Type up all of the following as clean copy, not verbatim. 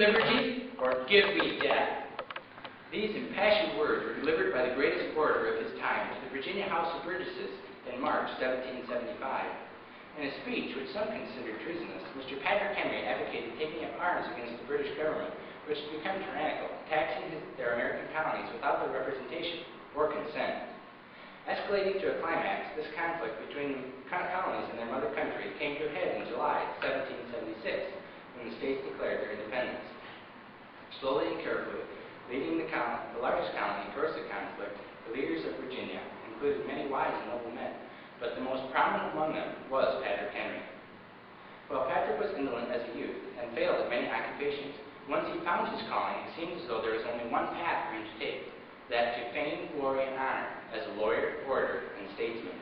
liberty or give me death. These impassioned words were delivered by the greatest orator of his time to the Virginia House of Burgesses in March 1775. In a speech which some considered treasonous, Mr. Patrick Henry advocated taking up arms against the British government, which had become tyrannical, taxing their American colonies without their representation or consent. Escalating to a climax, this conflict between the colonies and their mother country came to a head in July 1776, when the states declared their independence. Slowly and carefully, leading the largest colony towards the conflict, the leaders of Virginia included many wise and noble men, but the most prominent among them was Patrick Henry. While Patrick was indolent as a youth and failed at many occupations, once he found his calling, it seemed as though there was only one path for him to take, that to fame, glory, and honor as a lawyer, orator, and statesman.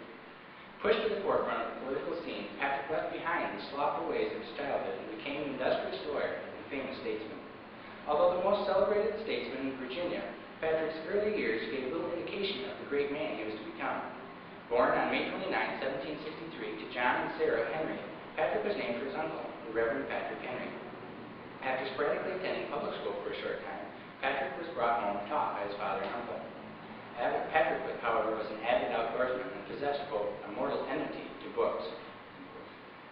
Pushed to the forefront of the political scene, Patrick left behind the slothful ways of his childhood and became an industrious lawyer and famous statesman. Although the most celebrated statesman in Virginia, Patrick's early years gave little indication of the great man he was to become. Born on May 29, 1763, to John and Sarah Henry, Patrick was named for his uncle, the Reverend Patrick Henry. After sporadically attending public school for a short time, Patrick was brought home and taught by his father and uncle. Patrick, however, was an avid outdoorsman and possessed, quote, a mortal enmity to books.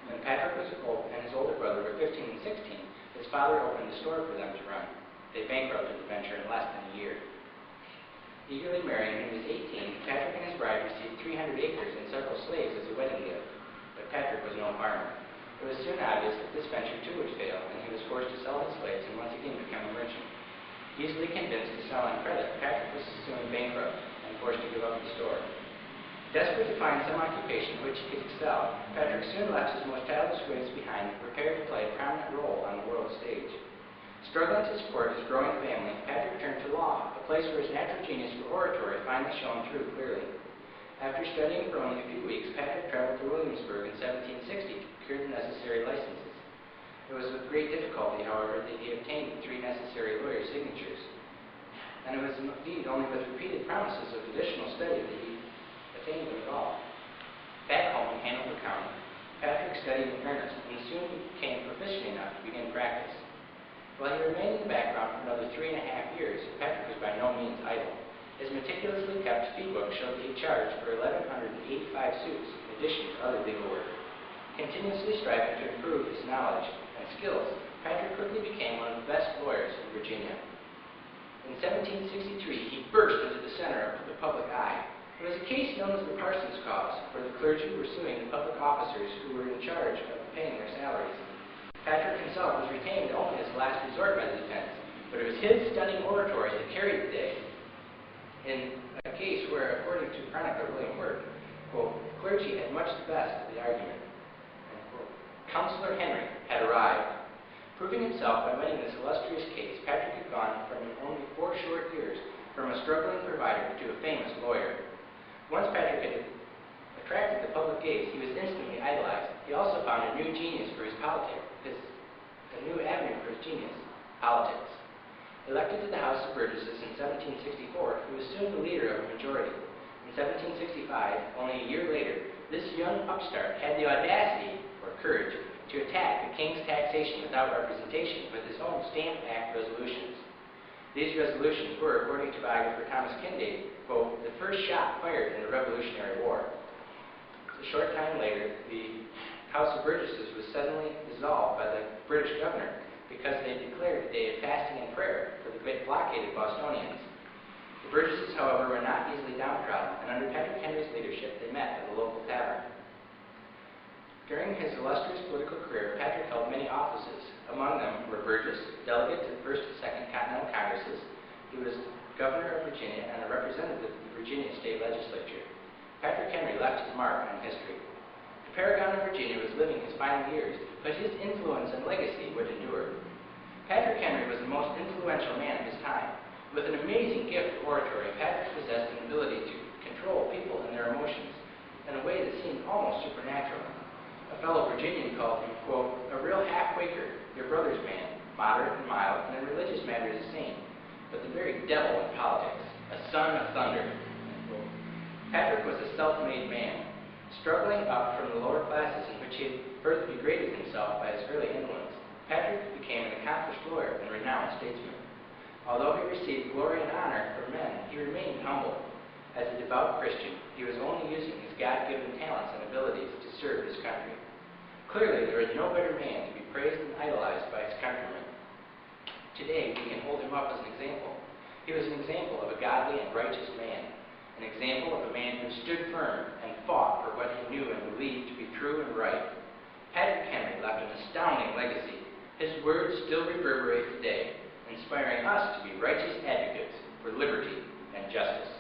When Patrick was old and his older brother were 15 and 16, his father opened a store for them to run. They bankrupted the venture in less than a year. Eagerly marrying when he was 18, Patrick and his bride received 300 acres and several slaves as a wedding gift, but Patrick was no farmer. It was soon obvious that this venture too would fail, and he was forced to sell his slaves and once again become a merchant. Easily convinced to sell on credit, Patrick was soon bankrupt and forced to give up the store. Desperate to find some occupation in which he could excel, Patrick soon left his most childish ways behind and prepared to play a prominent role on the world stage. Struggling to support his growing family, Patrick turned to law, a place where his natural genius for oratory finally shone through clearly. After studying for only a few weeks, Patrick traveled to Williamsburg in 1760 to procure the necessary licenses. It was with great difficulty, however, that he obtained the 3 necessary lawyer signatures. And it was indeed only with repeated promises of additional study that he attained them at all. Back home in Hanover County, Patrick studied in earnest and soon became proficient enough to begin practice. While he remained in the background for another 3.5 years, Patrick was by no means idle. His meticulously kept fee book showed that he charged for 1,185 suits in addition to other legal work. Continuously striving to improve his knowledge and skills, Patrick quickly became one of the best lawyers in Virginia. In 1763, he burst into the center of the public eye. It was a case known as the Parsons Cause, where the clergy were suing the public officers who were in charge of paying their salaries. Patrick himself was retained only as a last resort by the defense, but it was his stunning oratory that carried the day. In a case where, according to chronicler William Wirt, quote, clergy had much the best of the argument. Councillor Henry had arrived. Proving himself by winning this illustrious case, Patrick had gone from in only 4 short years from a struggling provider to a famous lawyer. Once Patrick had attracted the public gaze, he was instantly idolized. He also found a new genius for his politics, a new avenue for his genius, politics. Elected to the House of Burgesses in 1764, he was soon the leader of a majority. In 1765, only a year later, this young upstart had the audacity courage to attack the king's taxation without representation with his own Stamp Act resolutions. These resolutions were, according to biographer Thomas Kinday, quote, the first shot fired in the Revolutionary War. A short time later, the House of Burgesses was suddenly dissolved by the British governor because they declared a day of fasting and prayer for the blockaded Bostonians. The Burgesses, however, were not easily downtrodden, and under Patrick Henry's leadership, they met at a local tavern. During his illustrious political career, Patrick held many offices. Among them were Burgess, delegate to the First and Second Continental Congresses. He was governor of Virginia and a representative of the Virginia State Legislature. Patrick Henry left his mark on history. The paragon of Virginia was living his final years, but his influence and legacy would endure. Patrick Henry was the most influential man of his time. With an amazing gift for oratory, Patrick possessed an ability to control people and their emotions in a way that seemed almost supernatural. A fellow Virginian called him, quote, a real half-Quaker, your brother's man, moderate and mild, and in religious matters a saint, but the very devil in politics, a son of thunder. Patrick was a self-made man, struggling up from the lower classes in which he had further degraded himself by his early indolence. Patrick became an accomplished lawyer and renowned statesman. Although he received glory and honor from men, he remained humble. As a devout Christian, he was only using his God-given talents and abilities to serve his country. Clearly, there is no better man to be praised and idolized by his countrymen. Today, we can hold him up as an example. He was an example of a godly and righteous man, an example of a man who stood firm and fought for what he knew and believed to be true and right. Patrick Henry left an astounding legacy. His words still reverberate today, inspiring us to be righteous advocates for liberty and justice.